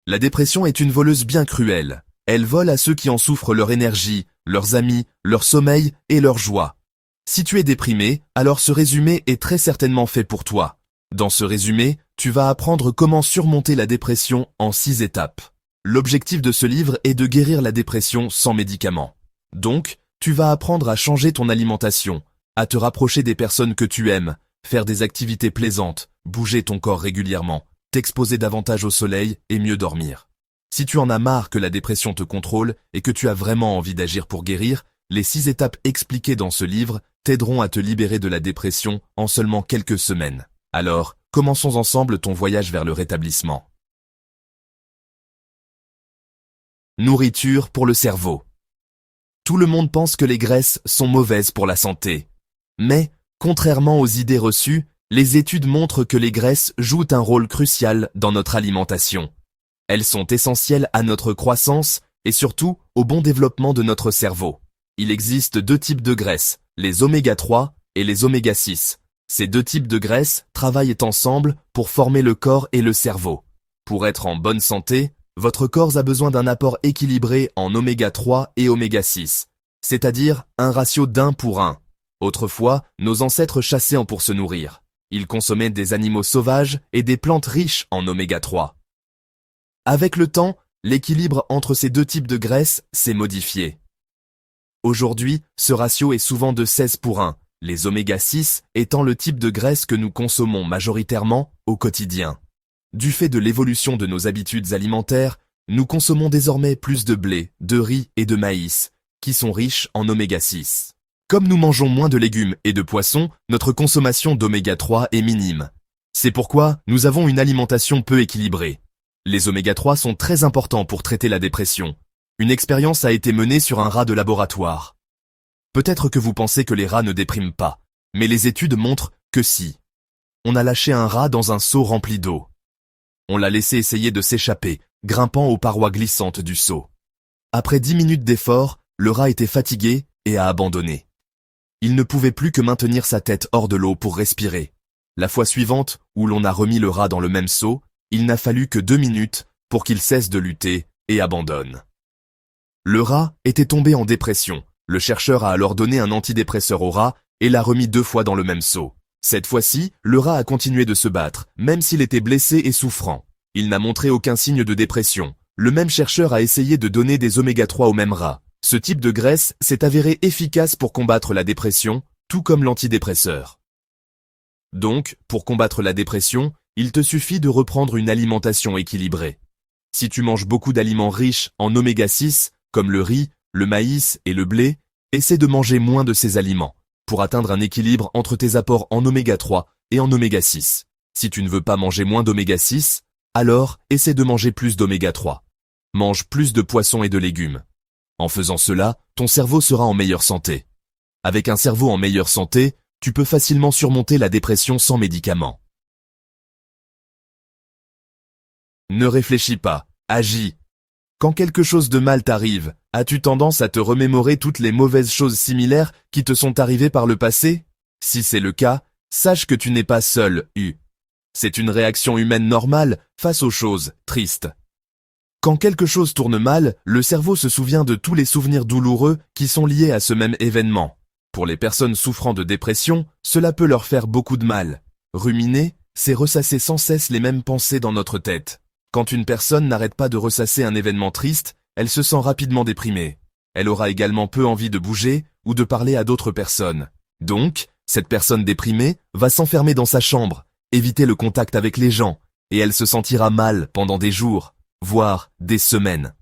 La dépression est une voleuse bien cruelle. Elle vole à ceux qui en souffrent leur énergie, leurs amis, leur sommeil et leur joie. Si tu es déprimé, alors ce résumé est très certainement fait pour toi. Dans ce résumé, tu vas apprendre comment surmonter la dépression en 6 étapes. L'objectif de ce livre est de guérir la dépression sans médicaments. Donc, tu vas apprendre à changer ton alimentation, à te rapprocher des personnes que tu aimes, faire des activités plaisantes, bouger ton corps régulièrement, t'exposer davantage au soleil et mieux dormir. Si tu en as marre que la dépression te contrôle et que tu as vraiment envie d'agir pour guérir, les 6 étapes expliquées dans ce livre t'aideront à te libérer de la dépression en seulement quelques semaines. Alors, commençons ensemble ton voyage vers le rétablissement. Nourriture pour le cerveau. Tout le monde pense que les graisses sont mauvaises pour la santé. Mais, contrairement aux idées reçues, les études montrent que les graisses jouent un rôle crucial dans notre alimentation. Elles sont essentielles à notre croissance et surtout au bon développement de notre cerveau. Il existe 2 types de graisses, les oméga 3 et les oméga 6. Ces 2 types de graisses travaillent ensemble pour former le corps et le cerveau. Pour être en bonne santé, votre corps a besoin d'un apport équilibré en oméga 3 et oméga 6, c'est-à-dire un ratio d'1 pour 1. Autrefois, nos ancêtres chassaient pour se nourrir. Ils consommaient des animaux sauvages et des plantes riches en oméga 3. Avec le temps, l'équilibre entre ces 2 types de graisses s'est modifié. Aujourd'hui, ce ratio est souvent de 16 pour 1, les oméga 6 étant le type de graisse que nous consommons majoritairement au quotidien. Du fait de l'évolution de nos habitudes alimentaires, nous consommons désormais plus de blé, de riz et de maïs, qui sont riches en oméga 6. Comme nous mangeons moins de légumes et de poissons, notre consommation d'oméga 3 est minime. C'est pourquoi nous avons une alimentation peu équilibrée. Les oméga 3 sont très importants pour traiter la dépression. Une expérience a été menée sur un rat de laboratoire. Peut-être que vous pensez que les rats ne dépriment pas, mais les études montrent que si. On a lâché un rat dans un seau rempli d'eau. On l'a laissé essayer de s'échapper, grimpant aux parois glissantes du seau. Après 10 minutes d'effort, le rat était fatigué et a abandonné. Il ne pouvait plus que maintenir sa tête hors de l'eau pour respirer. La fois suivante, où l'on a remis le rat dans le même seau, il n'a fallu que 2 minutes pour qu'il cesse de lutter et abandonne. Le rat était tombé en dépression. Le chercheur a alors donné un antidépresseur au rat et l'a remis 2 fois dans le même seau. Cette fois-ci, le rat a continué de se battre, même s'il était blessé et souffrant. Il n'a montré aucun signe de dépression. Le même chercheur a essayé de donner des oméga 3 au même rat. Ce type de graisse s'est avéré efficace pour combattre la dépression, tout comme l'antidépresseur. Donc, pour combattre la dépression, il te suffit de reprendre une alimentation équilibrée. Si tu manges beaucoup d'aliments riches en oméga 6, comme le riz, le maïs et le blé, essaie de manger moins de ces aliments, pour atteindre un équilibre entre tes apports en oméga 3 et en oméga 6. Si tu ne veux pas manger moins d'oméga 6, alors essaie de manger plus d'oméga 3. Mange plus de poissons et de légumes. En faisant cela, ton cerveau sera en meilleure santé. Avec un cerveau en meilleure santé, tu peux facilement surmonter la dépression sans médicaments. Ne réfléchis pas, agis. Quand quelque chose de mal t'arrive, as-tu tendance à te remémorer toutes les mauvaises choses similaires qui te sont arrivées par le passé? Si c'est le cas, sache que tu n'es pas seul, C'est une réaction humaine normale face aux choses tristes. Quand quelque chose tourne mal, le cerveau se souvient de tous les souvenirs douloureux qui sont liés à ce même événement. Pour les personnes souffrant de dépression, cela peut leur faire beaucoup de mal. Ruminer, c'est ressasser sans cesse les mêmes pensées dans notre tête. Quand une personne n'arrête pas de ressasser un événement triste, elle se sent rapidement déprimée. Elle aura également peu envie de bouger ou de parler à d'autres personnes. Donc, cette personne déprimée va s'enfermer dans sa chambre, éviter le contact avec les gens, et elle se sentira mal pendant des jours, voire des semaines.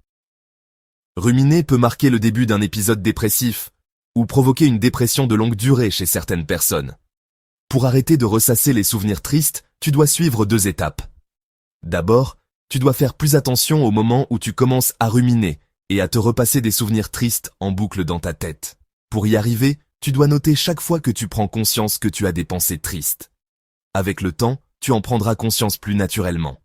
Ruminer peut marquer le début d'un épisode dépressif, ou provoquer une dépression de longue durée chez certaines personnes. Pour arrêter de ressasser les souvenirs tristes, tu dois suivre 2 étapes. D'abord, tu dois faire plus attention au moment où tu commences à ruminer et à te repasser des souvenirs tristes en boucle dans ta tête. Pour y arriver, tu dois noter chaque fois que tu prends conscience que tu as des pensées tristes. Avec le temps, tu en prendras conscience plus naturellement.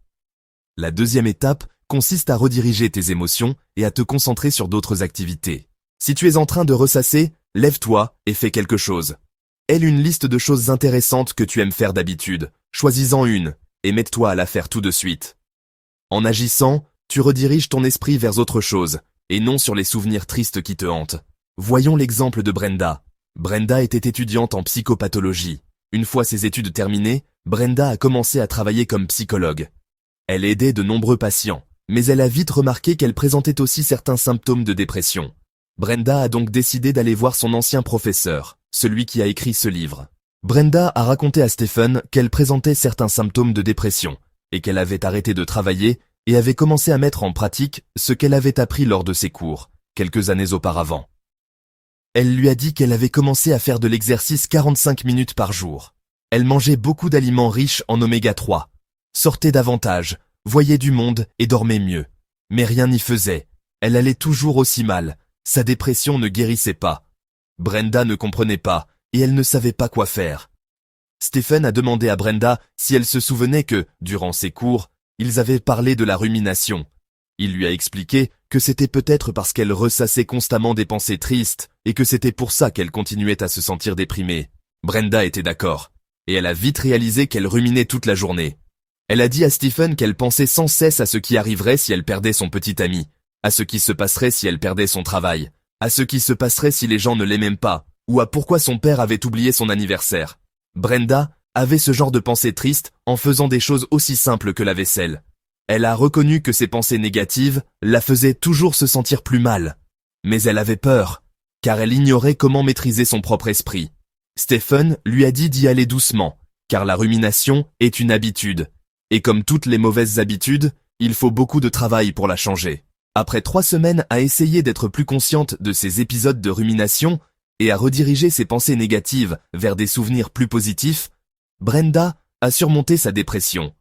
La 2e étape consiste à rediriger tes émotions et à te concentrer sur d'autres activités. Si tu es en train de ressasser, lève-toi et fais quelque chose. Aie une liste de choses intéressantes que tu aimes faire d'habitude. Choisis-en une et mets-toi à la faire tout de suite. En agissant, tu rediriges ton esprit vers autre chose, et non sur les souvenirs tristes qui te hantent. Voyons l'exemple de Brenda. Brenda était étudiante en psychopathologie. Une fois ses études terminées, Brenda a commencé à travailler comme psychologue. Elle aidait de nombreux patients, mais elle a vite remarqué qu'elle présentait aussi certains symptômes de dépression. Brenda a donc décidé d'aller voir son ancien professeur, celui qui a écrit ce livre. Brenda a raconté à Stephen qu'elle présentait certains symptômes de dépression, et qu'elle avait arrêté de travailler et avait commencé à mettre en pratique ce qu'elle avait appris lors de ses cours, quelques années auparavant. Elle lui a dit qu'elle avait commencé à faire de l'exercice 45 minutes par jour. Elle mangeait beaucoup d'aliments riches en oméga 3, sortait davantage, voyait du monde et dormait mieux. Mais rien n'y faisait. Elle allait toujours aussi mal. Sa dépression ne guérissait pas. Brenda ne comprenait pas, et elle ne savait pas quoi faire. Stephen a demandé à Brenda si elle se souvenait que, durant ses cours, ils avaient parlé de la rumination. Il lui a expliqué que c'était peut-être parce qu'elle ressassait constamment des pensées tristes et que c'était pour ça qu'elle continuait à se sentir déprimée. Brenda était d'accord, et elle a vite réalisé qu'elle ruminait toute la journée. Elle a dit à Stephen qu'elle pensait sans cesse à ce qui arriverait si elle perdait son petit ami, à ce qui se passerait si elle perdait son travail, à ce qui se passerait si les gens ne l'aimaient pas, ou à pourquoi son père avait oublié son anniversaire. Brenda avait ce genre de pensées tristes en faisant des choses aussi simples que la vaisselle. Elle a reconnu que ces pensées négatives la faisaient toujours se sentir plus mal. Mais elle avait peur, car elle ignorait comment maîtriser son propre esprit. Stephen lui a dit d'y aller doucement, car la rumination est une habitude. Et comme toutes les mauvaises habitudes, il faut beaucoup de travail pour la changer. Après 3 semaines à essayer d'être plus consciente de ces épisodes de rumination et à rediriger ses pensées négatives vers des souvenirs plus positifs, Brenda a surmonté sa dépression.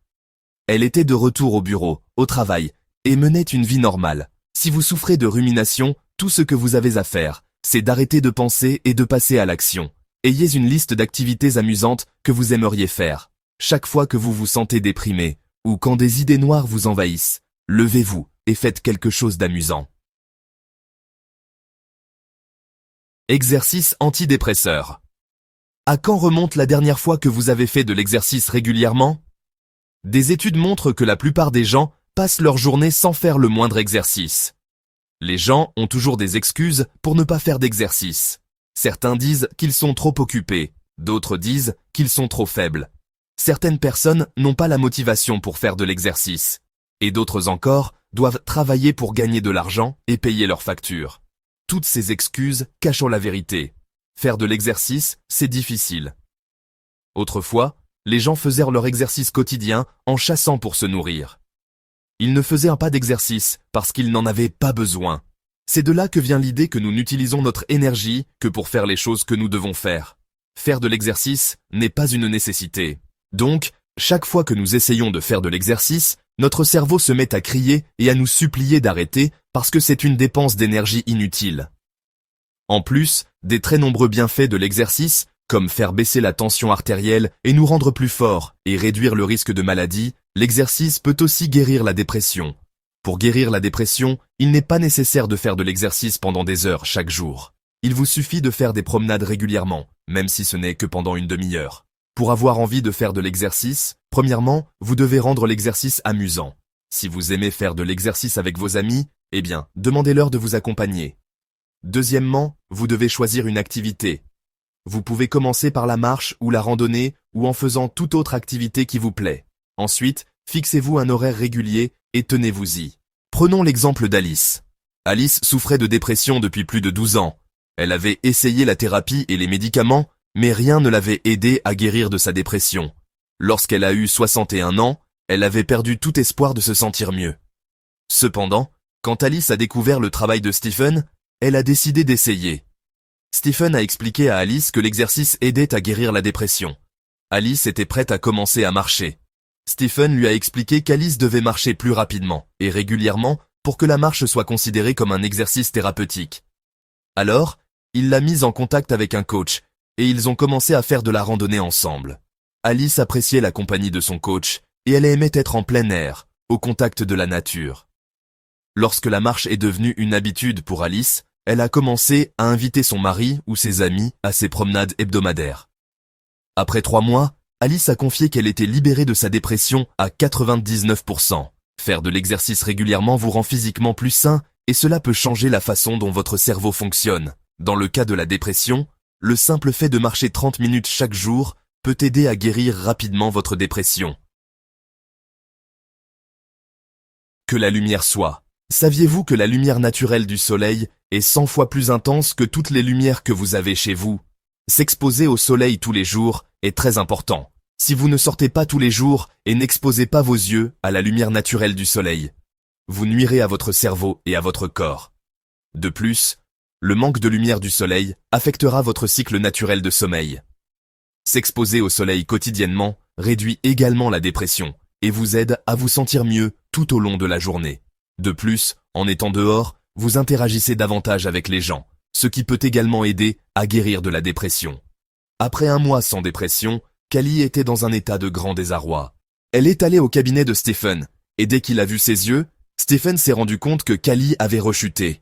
Elle était de retour au bureau, au travail, et menait une vie normale. Si vous souffrez de rumination, tout ce que vous avez à faire, c'est d'arrêter de penser et de passer à l'action. Ayez une liste d'activités amusantes que vous aimeriez faire. Chaque fois que vous vous sentez déprimé, ou quand des idées noires vous envahissent, levez-vous et faites quelque chose d'amusant. Exercice antidépresseur. À quand remonte la dernière fois que vous avez fait de l'exercice régulièrement ? Des études montrent que la plupart des gens passent leur journée sans faire le moindre exercice. Les gens ont toujours des excuses pour ne pas faire d'exercice. Certains disent qu'ils sont trop occupés, d'autres disent qu'ils sont trop faibles. Certaines personnes n'ont pas la motivation pour faire de l'exercice, et d'autres encore doivent travailler pour gagner de l'argent et payer leurs factures. Toutes ces excuses cachent la vérité. Faire de l'exercice, c'est difficile. Autrefois, les gens faisaient leur exercice quotidien en chassant pour se nourrir. Ils ne faisaient pas d'exercice parce qu'ils n'en avaient pas besoin. C'est de là que vient l'idée que nous n'utilisons notre énergie que pour faire les choses que nous devons faire. Faire de l'exercice n'est pas une nécessité. Donc, chaque fois que nous essayons de faire de l'exercice, notre cerveau se met à crier et à nous supplier d'arrêter parce que c'est une dépense d'énergie inutile. En plus, des très nombreux bienfaits de l'exercice, comme faire baisser la tension artérielle et nous rendre plus forts et réduire le risque de maladie, l'exercice peut aussi guérir la dépression. Pour guérir la dépression, il n'est pas nécessaire de faire de l'exercice pendant des heures chaque jour. Il vous suffit de faire des promenades régulièrement, même si ce n'est que pendant une demi-heure. Pour avoir envie de faire de l'exercice, premièrement, vous devez rendre l'exercice amusant. Si vous aimez faire de l'exercice avec vos amis, eh bien, demandez-leur de vous accompagner. Deuxièmement, vous devez choisir une activité. Vous pouvez commencer par la marche ou la randonnée ou en faisant toute autre activité qui vous plaît. Ensuite, fixez-vous un horaire régulier et tenez-vous-y. Prenons l'exemple d'Alice. Alice souffrait de dépression depuis plus de 12 ans. Elle avait essayé la thérapie et les médicaments, mais rien ne l'avait aidée à guérir de sa dépression. Lorsqu'elle a eu 61 ans, elle avait perdu tout espoir de se sentir mieux. Cependant, quand Alice a découvert le travail de Stephen, elle a décidé d'essayer. Stephen a expliqué à Alice que l'exercice aidait à guérir la dépression. Alice était prête à commencer à marcher. Stephen lui a expliqué qu'Alice devait marcher plus rapidement et régulièrement pour que la marche soit considérée comme un exercice thérapeutique. Alors, il l'a mise en contact avec un coach et ils ont commencé à faire de la randonnée ensemble. Alice appréciait la compagnie de son coach et elle aimait être en plein air, au contact de la nature. Lorsque la marche est devenue une habitude pour Alice, elle a commencé à inviter son mari ou ses amis à ses promenades hebdomadaires. Après 3 mois, Alice a confié qu'elle était libérée de sa dépression à 99%. Faire de l'exercice régulièrement vous rend physiquement plus sain et cela peut changer la façon dont votre cerveau fonctionne. Dans le cas de la dépression, le simple fait de marcher 30 minutes chaque jour peut aider à guérir rapidement votre dépression. Que la lumière soit. Saviez-vous que la lumière naturelle du soleil est 100 fois plus intense que toutes les lumières que vous avez chez vous? S'exposer au soleil tous les jours est très important. Si vous ne sortez pas tous les jours et n'exposez pas vos yeux à la lumière naturelle du soleil, vous nuirez à votre cerveau et à votre corps. De plus, le manque de lumière du soleil affectera votre cycle naturel de sommeil. S'exposer au soleil quotidiennement réduit également la dépression et vous aide à vous sentir mieux tout au long de la journée. De plus, en étant dehors, vous interagissez davantage avec les gens, ce qui peut également aider à guérir de la dépression. Après un mois sans dépression, Callie était dans un état de grand désarroi. Elle est allée au cabinet de Stephen, et dès qu'il a vu ses yeux, Stephen s'est rendu compte que Callie avait rechuté.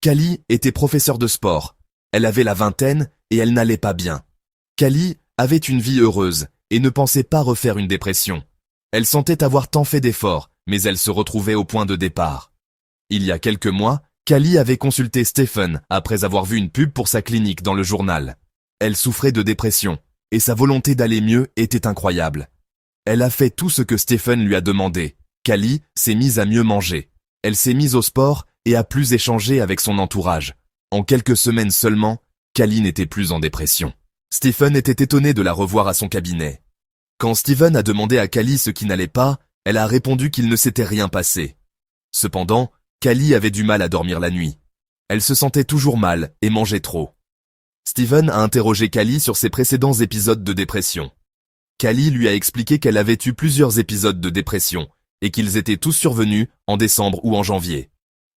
Callie était professeure de sport. Elle avait la vingtaine et elle n'allait pas bien. Callie avait une vie heureuse et ne pensait pas refaire une dépression. Elle sentait avoir tant fait d'efforts, mais elle se retrouvait au point de départ. Il y a quelques mois, Callie avait consulté Stephen après avoir vu une pub pour sa clinique dans le journal. Elle souffrait de dépression, et sa volonté d'aller mieux était incroyable. Elle a fait tout ce que Stephen lui a demandé. Callie s'est mise à mieux manger. Elle s'est mise au sport et a plus échangé avec son entourage. En quelques semaines seulement, Callie n'était plus en dépression. Stephen était étonné de la revoir à son cabinet. Quand Stephen a demandé à Callie ce qui n'allait pas, elle a répondu qu'il ne s'était rien passé. Cependant, Callie avait du mal à dormir la nuit. Elle se sentait toujours mal et mangeait trop. Stephen a interrogé Callie sur ses précédents épisodes de dépression. Callie lui a expliqué qu'elle avait eu plusieurs épisodes de dépression et qu'ils étaient tous survenus en décembre ou en janvier.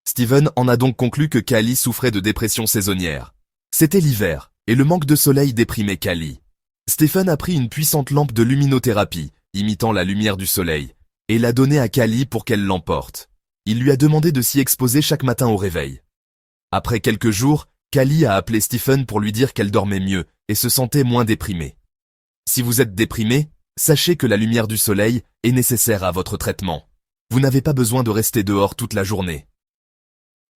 Stephen en a donc conclu que Callie souffrait de dépression saisonnière. C'était l'hiver et le manque de soleil déprimait Callie. Stephen a pris une puissante lampe de luminothérapie, imitant la lumière du soleil, et l'a donnée à Callie pour qu'elle l'emporte. Il lui a demandé de s'y exposer chaque matin au réveil. Après quelques jours, Callie a appelé Stephen pour lui dire qu'elle dormait mieux et se sentait moins déprimée. Si vous êtes déprimé, sachez que la lumière du soleil est nécessaire à votre traitement. Vous n'avez pas besoin de rester dehors toute la journée.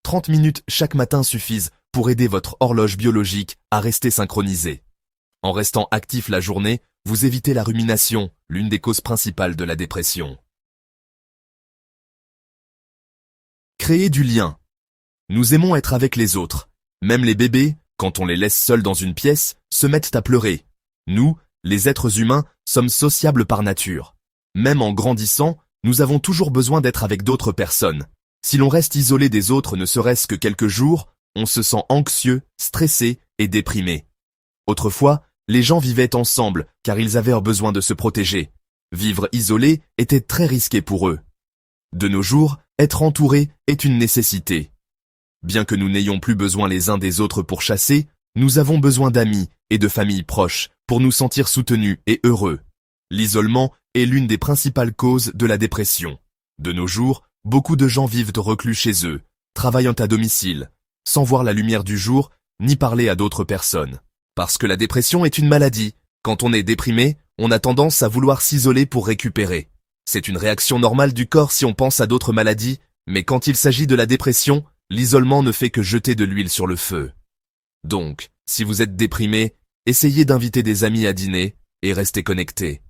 30 minutes chaque matin suffisent pour aider votre horloge biologique à rester synchronisée. En restant actif la journée, vous évitez la rumination, l'une des causes principales de la dépression. Créer du lien. Nous aimons être avec les autres. Même les bébés, quand on les laisse seuls dans une pièce, se mettent à pleurer. Nous, les êtres humains, sommes sociables par nature. Même en grandissant, nous avons toujours besoin d'être avec d'autres personnes. Si l'on reste isolé des autres ne serait-ce que quelques jours, on se sent anxieux, stressé et déprimé. Autrefois, les gens vivaient ensemble car ils avaient besoin de se protéger. Vivre isolé était très risqué pour eux. De nos jours, être entouré est une nécessité. Bien que nous n'ayons plus besoin les uns des autres pour chasser, nous avons besoin d'amis et de familles proches pour nous sentir soutenus et heureux. L'isolement est l'une des principales causes de la dépression. De nos jours, beaucoup de gens vivent reclus chez eux, travaillant à domicile, sans voir la lumière du jour, ni parler à d'autres personnes. Parce que la dépression est une maladie. Quand on est déprimé, on a tendance à vouloir s'isoler pour récupérer. C'est une réaction normale du corps si on pense à d'autres maladies, mais quand il s'agit de la dépression, l'isolement ne fait que jeter de l'huile sur le feu. Donc, si vous êtes déprimé, essayez d'inviter des amis à dîner et restez connectés.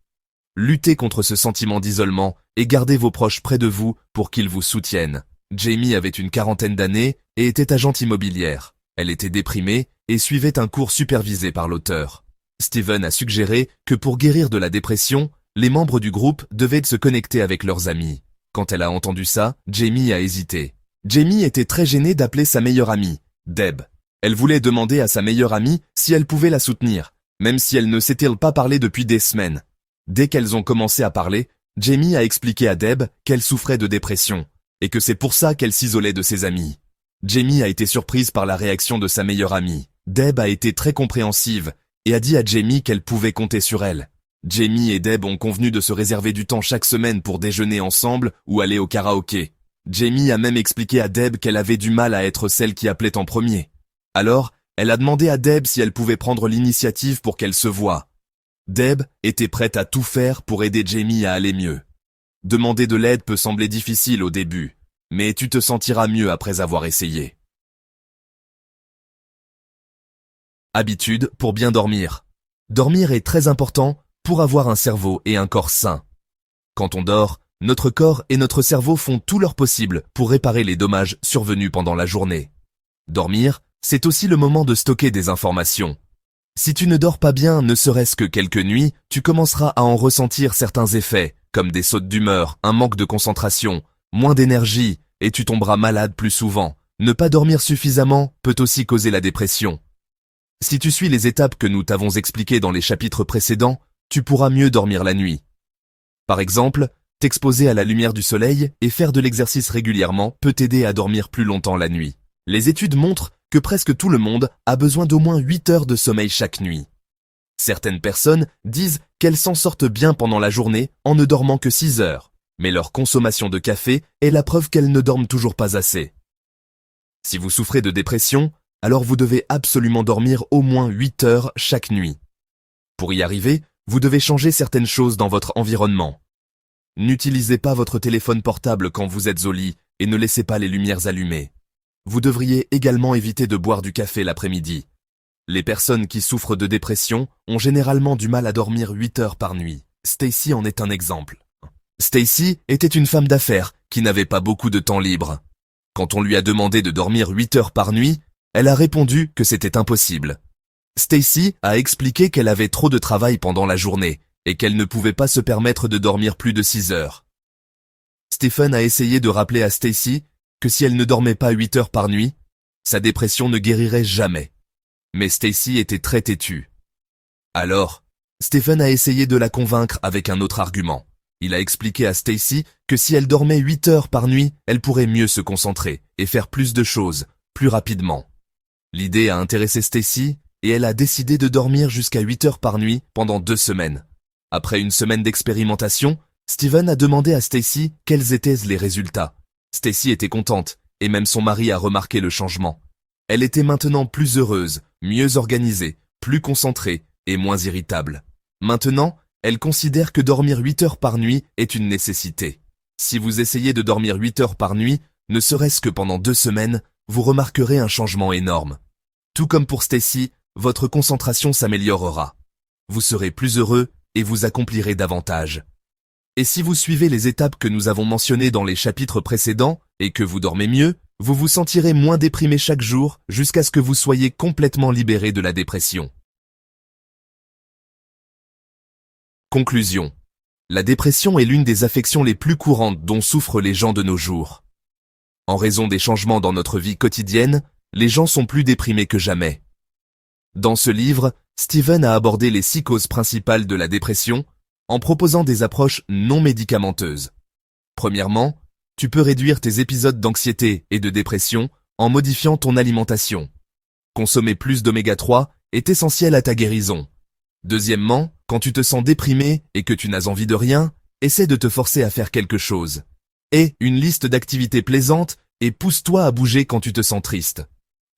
Luttez contre ce sentiment d'isolement et gardez vos proches près de vous pour qu'ils vous soutiennent. Jamie avait une quarantaine d'années et était agente immobilière. Elle était déprimée et suivait un cours supervisé par l'auteur. Stephen a suggéré que pour guérir de la dépression, les membres du groupe devaient se connecter avec leurs amis. Quand elle a entendu ça, Jamie a hésité. Jamie était très gênée d'appeler sa meilleure amie, Deb. Elle voulait demander à sa meilleure amie si elle pouvait la soutenir, même si elle ne s'était pas parlé depuis des semaines. Dès qu'elles ont commencé à parler, Jamie a expliqué à Deb qu'elle souffrait de dépression, et que c'est pour ça qu'elle s'isolait de ses amis. Jamie a été surprise par la réaction de sa meilleure amie. Deb a été très compréhensive et a dit à Jamie qu'elle pouvait compter sur elle. Jamie et Deb ont convenu de se réserver du temps chaque semaine pour déjeuner ensemble ou aller au karaoké. Jamie a même expliqué à Deb qu'elle avait du mal à être celle qui appelait en premier. Alors, elle a demandé à Deb si elle pouvait prendre l'initiative pour qu'elle se voie. Deb était prête à tout faire pour aider Jamie à aller mieux. Demander de l'aide peut sembler difficile au début, mais tu te sentiras mieux après avoir essayé. Habitude pour bien dormir. Dormir est très important pour avoir un cerveau et un corps sains. Quand on dort, notre corps et notre cerveau font tout leur possible pour réparer les dommages survenus pendant la journée. Dormir, c'est aussi le moment de stocker des informations. Si tu ne dors pas bien, ne serait-ce que quelques nuits, tu commenceras à en ressentir certains effets, comme des sautes d'humeur, un manque de concentration, moins d'énergie, et tu tomberas malade plus souvent. Ne pas dormir suffisamment peut aussi causer la dépression. Si tu suis les étapes que nous t'avons expliquées dans les chapitres précédents, tu pourras mieux dormir la nuit. Par exemple, t'exposer à la lumière du soleil et faire de l'exercice régulièrement peut t'aider à dormir plus longtemps la nuit. Les études montrent que presque tout le monde a besoin d'au moins 8 heures de sommeil chaque nuit. Certaines personnes disent qu'elles s'en sortent bien pendant la journée en ne dormant que 6 heures, mais leur consommation de café est la preuve qu'elles ne dorment toujours pas assez. Si vous souffrez de dépression, alors vous devez absolument dormir au moins 8 heures chaque nuit. Pour y arriver, vous devez changer certaines choses dans votre environnement. N'utilisez pas votre téléphone portable quand vous êtes au lit et ne laissez pas les lumières allumées. Vous devriez également éviter de boire du café l'après-midi. Les personnes qui souffrent de dépression ont généralement du mal à dormir 8 heures par nuit. Stacy en est un exemple. Stacy était une femme d'affaires qui n'avait pas beaucoup de temps libre. Quand on lui a demandé de dormir 8 heures par nuit, elle a répondu que c'était impossible. Stacy a expliqué qu'elle avait trop de travail pendant la journée et qu'elle ne pouvait pas se permettre de dormir plus de 6 heures. Stephen a essayé de rappeler à Stacy que si elle ne dormait pas 8 heures par nuit, sa dépression ne guérirait jamais. Mais Stacy était très têtue. Alors, Stephen a essayé de la convaincre avec un autre argument. Il a expliqué à Stacy que si elle dormait 8 heures par nuit, elle pourrait mieux se concentrer et faire plus de choses, plus rapidement. L'idée a intéressé Stacy et elle a décidé de dormir jusqu'à 8 heures par nuit pendant 2 semaines. Après une semaine d'expérimentation, Stephen a demandé à Stacy quels étaient les résultats. Stacy était contente et même son mari a remarqué le changement. Elle était maintenant plus heureuse, mieux organisée, plus concentrée et moins irritable. Maintenant, elle considère que dormir 8 heures par nuit est une nécessité. Si vous essayez de dormir 8 heures par nuit, ne serait-ce que pendant 2 semaines, vous remarquerez un changement énorme. Tout comme pour Stacy, votre concentration s'améliorera. Vous serez plus heureux et vous accomplirez davantage. Et si vous suivez les étapes que nous avons mentionnées dans les chapitres précédents et que vous dormez mieux, vous vous sentirez moins déprimé chaque jour jusqu'à ce que vous soyez complètement libéré de la dépression. Conclusion. La dépression est l'une des affections les plus courantes dont souffrent les gens de nos jours. En raison des changements dans notre vie quotidienne, les gens sont plus déprimés que jamais. Dans ce livre, Stephen a abordé les 6 causes principales de la dépression en proposant des approches non médicamenteuses. Premièrement, tu peux réduire tes épisodes d'anxiété et de dépression en modifiant ton alimentation. Consommer plus d'oméga 3 est essentiel à ta guérison. Deuxièmement, quand tu te sens déprimé et que tu n'as envie de rien, essaie de te forcer à faire quelque chose. Aie une liste d'activités plaisantes et pousse-toi à bouger quand tu te sens triste.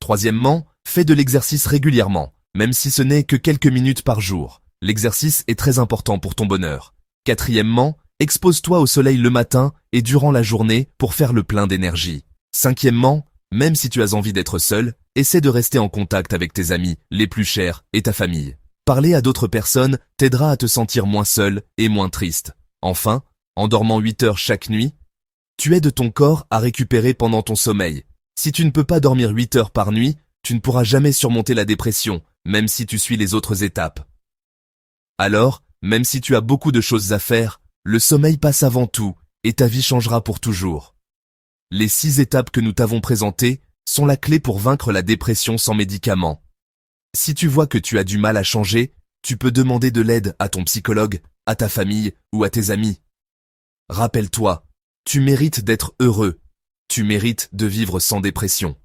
Troisièmement, fais de l'exercice régulièrement, même si ce n'est que quelques minutes par jour. L'exercice est très important pour ton bonheur. Quatrièmement, expose-toi au soleil le matin et durant la journée pour faire le plein d'énergie. Cinquièmement, même si tu as envie d'être seul, essaie de rester en contact avec tes amis les plus chers et ta famille. Parler à d'autres personnes t'aidera à te sentir moins seul et moins triste. Enfin, en dormant 8 heures chaque nuit, tu aides ton corps à récupérer pendant ton sommeil. Si tu ne peux pas dormir 8 heures par nuit, tu ne pourras jamais surmonter la dépression, même si tu suis les autres étapes. Alors, même si tu as beaucoup de choses à faire, le sommeil passe avant tout et ta vie changera pour toujours. Les 6 étapes que nous t'avons présentées sont la clé pour vaincre la dépression sans médicaments. Si tu vois que tu as du mal à changer, tu peux demander de l'aide à ton psychologue, à ta famille ou à tes amis. Rappelle-toi, tu mérites d'être heureux. Tu mérites de vivre sans dépression.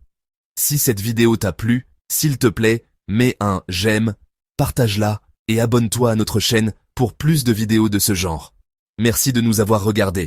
Si cette vidéo t'a plu, s'il te plaît, mets un j'aime, partage-la et abonne-toi à notre chaîne pour plus de vidéos de ce genre. Merci de nous avoir regardés.